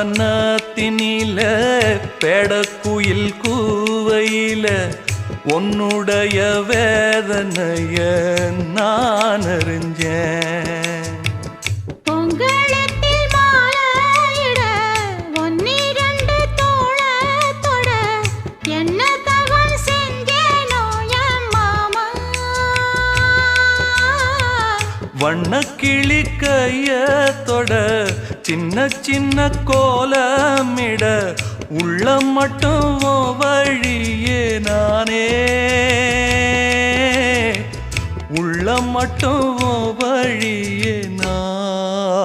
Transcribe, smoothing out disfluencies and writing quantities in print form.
புன்னவனத்தினில பேடக்குயில் கூவையில உன்னுடைய வேதனைய நான் அறிஞ்சேன். பொங்கலத்தில் மாலையிட ஒன்னிரண்டு தோளத்தொட என்ன தவம் செஞ்சேனோ என் மாமா. வண்ணக்கிளி கையத்தொட சின்ன சின்ன கோலமிட உள்ளம் மட்டும் வழியே நானே உள்ளம் மட்டும் வழியே நான்